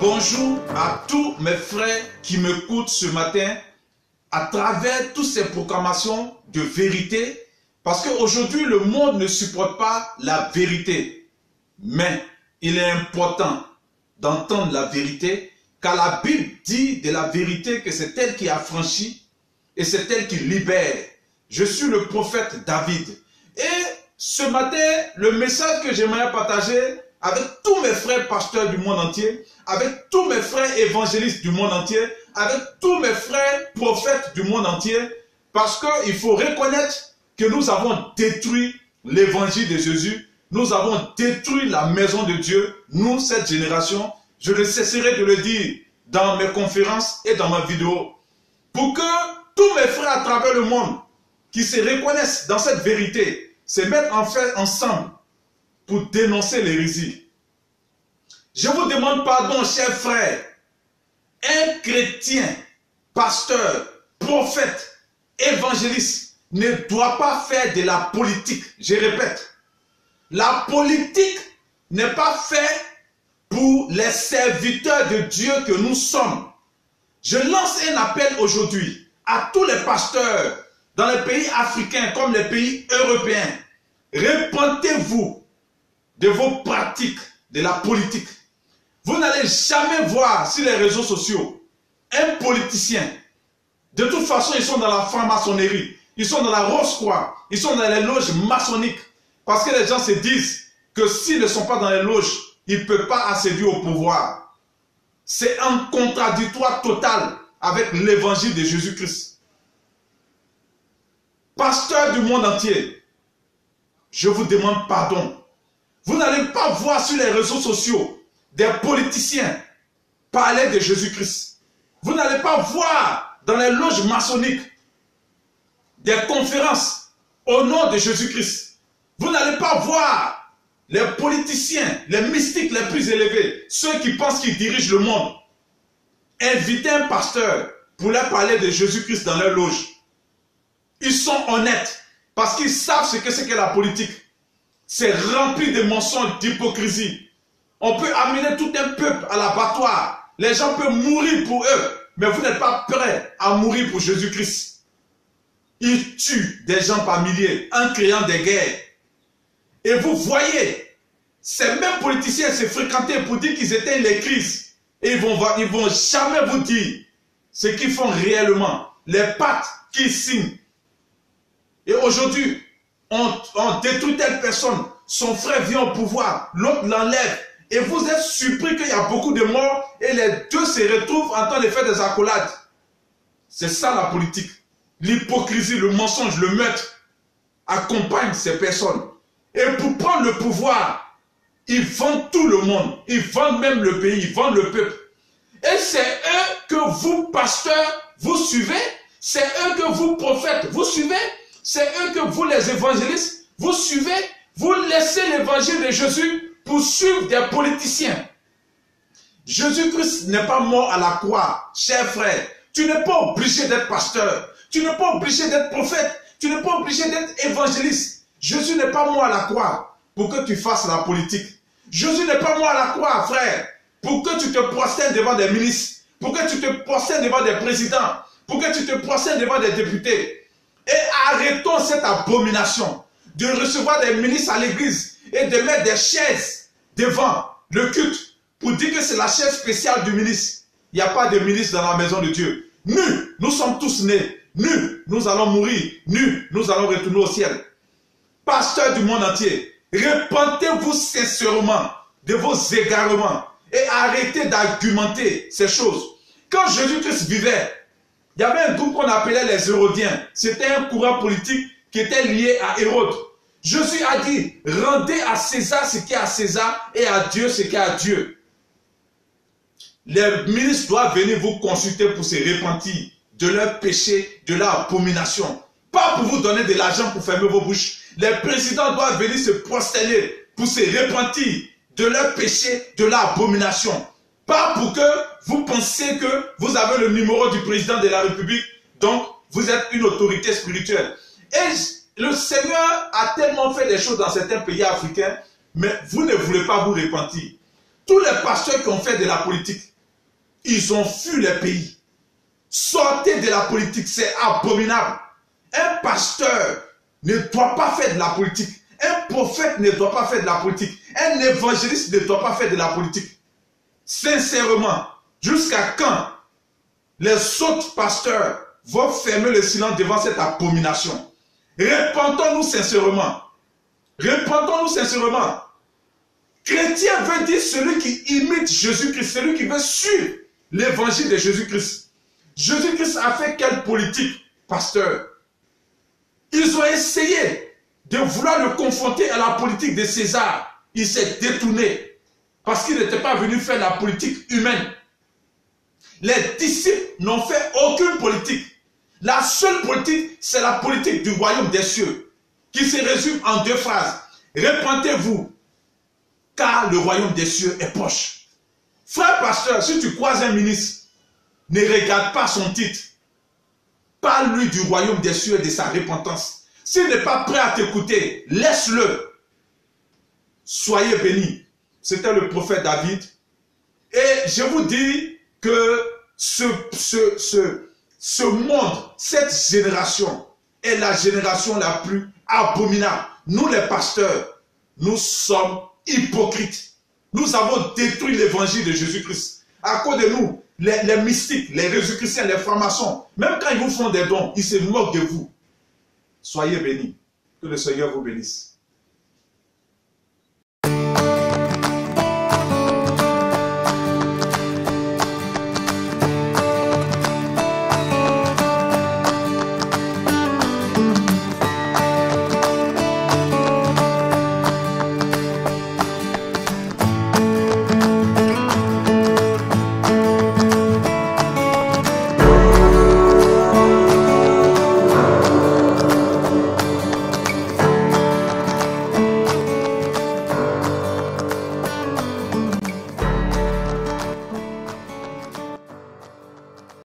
Bonjour à tous mes frères qui m'écoutent ce matin à travers toutes ces proclamations de vérité, parce qu'aujourd'hui le monde ne supporte pas la vérité. Mais il est important d'entendre la vérité, car la Bible dit de la vérité que c'est elle qui affranchit et c'est elle qui libère. Je suis le prophète David. Et ce matin, le message que j'aimerais partager avec tous mes frères pasteurs du monde entier, avec tous mes frères évangélistes du monde entier, avec tous mes frères prophètes du monde entier, parce qu'il faut reconnaître que nous avons détruit l'évangile de Jésus, nous avons détruit la maison de Dieu, nous, cette génération. Je ne cesserai de le dire dans mes conférences et dans ma vidéo, pour que tous mes frères à travers le monde qui se reconnaissent dans cette vérité, se mettent en fait ensemble pour dénoncer l'hérésie. Je vous demande pardon, chers frères. Un chrétien, pasteur, prophète, évangéliste ne doit pas faire de la politique. Je répète, la politique n'est pas faite pour les serviteurs de Dieu que nous sommes. Je lance un appel aujourd'hui à tous les pasteurs dans les pays africains comme les pays européens. Repentez-vous de vos pratiques de la politique. Vous n'allez jamais voir sur les réseaux sociaux un politicien. De toute façon, ils sont dans la franc-maçonnerie, ils sont dans la Rose-Croix, ils sont dans les loges maçonniques. Parce que les gens se disent que s'ils ne sont pas dans les loges, ils ne peuvent pas accéder au pouvoir. C'est un contradictoire total avec l'évangile de Jésus-Christ. Pasteurs du monde entier, je vous demande pardon. Vous n'allez pas voir sur les réseaux sociaux des politiciens parler de Jésus-Christ. Vous n'allez pas voir dans les loges maçonniques des conférences au nom de Jésus-Christ. Vous n'allez pas voir les politiciens, les mystiques les plus élevés, ceux qui pensent qu'ils dirigent le monde, inviter un pasteur pour leur parler de Jésus-Christ dans leur loge. Ils sont honnêtes parce qu'ils savent ce que c'est que la politique. C'est rempli de mensonges, d'hypocrisie. On peut amener tout un peuple à l'abattoir. Les gens peuvent mourir pour eux, mais vous n'êtes pas prêts à mourir pour Jésus-Christ. Ils tuent des gens par milliers en créant des guerres. Et vous voyez, ces mêmes politiciens se fréquentaient pour dire qu'ils éteignent les crises. Et ils vont jamais vous dire ce qu'ils font réellement, les pactes qu'ils signent. Et aujourd'hui, on détruit telle personne, son frère vient au pouvoir, l'autre l'enlève. Et vous êtes surpris qu'il y a beaucoup de morts et les deux se retrouvent en train de faire des accolades. C'est ça la politique. L'hypocrisie, le mensonge, le meurtre accompagnent ces personnes. Et pour prendre le pouvoir, ils vendent tout le monde. Ils vendent même le pays, ils vendent le peuple. Et c'est eux que vous, pasteurs, vous suivez. C'est eux que vous, prophètes, vous suivez. C'est eux que vous, les évangélistes, vous suivez. Vous laissez l'évangile de Jésus pour suivre des politiciens. Jésus-Christ n'est pas mort à la croix, cher frère. Tu n'es pas obligé d'être pasteur. Tu n'es pas obligé d'être prophète. Tu n'es pas obligé d'être évangéliste. Jésus n'est pas mort à la croix pour que tu fasses la politique. Jésus n'est pas mort à la croix, frère, pour que tu te prosternes devant des ministres, pour que tu te prosternes devant des présidents, pour que tu te prosternes devant des députés. Et arrêtons cette abomination de recevoir des ministres à l'église et de mettre des chaises devant le culte pour dire que c'est la chaise spéciale du ministre. Il n'y a pas de ministre dans la maison de Dieu. Nous sommes tous nés. Nous allons mourir. Nous allons retourner au ciel. Pasteurs du monde entier, repentez-vous sincèrement de vos égarements et arrêtez d'argumenter ces choses. Quand Jésus-Christ vivait, il y avait un groupe qu'on appelait les Hérodiens. C'était un courant politique qui était lié à Hérode. Jésus a dit, rendez à César ce qui est à César et à Dieu ce qui est à Dieu. Les ministres doivent venir vous consulter pour se repentir de leurs péchés, de leur abomination. Pas pour vous donner de l'argent pour fermer vos bouches. Les présidents doivent venir se prosterner pour se repentir de leurs péchés, de leur abomination. Pas pour que vous pensiez que vous avez le numéro du président de la République, donc vous êtes une autorité spirituelle. Et le Seigneur a tellement fait des choses dans certains pays africains, mais vous ne voulez pas vous repentir. Tous les pasteurs qui ont fait de la politique, Ils ont fui les pays. Sortez de la politique, c'est abominable. Un pasteur ne doit pas faire de la politique. Un prophète ne doit pas faire de la politique. Un évangéliste ne doit pas faire de la politique. Sincèrement, jusqu'à quand les autres pasteurs vont fermer le silence devant cette abomination? Répentons-nous sincèrement. Répentons-nous sincèrement. Chrétien veut dire celui qui imite Jésus-Christ, celui qui veut suivre l'évangile de Jésus-Christ. Jésus-Christ a fait quelle politique, pasteur? Ils ont essayé de vouloir le confronter à la politique de César. Il s'est détourné parce qu'il n'était pas venu faire la politique humaine. Les disciples n'ont fait aucune politique. La seule politique, c'est la politique du royaume des cieux, qui se résume en 2 phrases. Repentez-vous, car le royaume des cieux est proche. Frère pasteur, si tu croises un ministre, ne regarde pas son titre. Parle-lui du royaume des cieux et de sa repentance. S'il n'est pas prêt à t'écouter, laisse-le. Soyez bénis. C'était le prophète David. Et je vous dis que ce monde, cette génération est la génération la plus abominable. Nous les pasteurs, nous sommes hypocrites. Nous avons détruit l'évangile de Jésus-Christ. À cause de nous, les mystiques, les résurrectionnels, les francs-maçons, même quand ils vous font des dons, ils se moquent de vous. Soyez bénis. Que le Seigneur vous bénisse.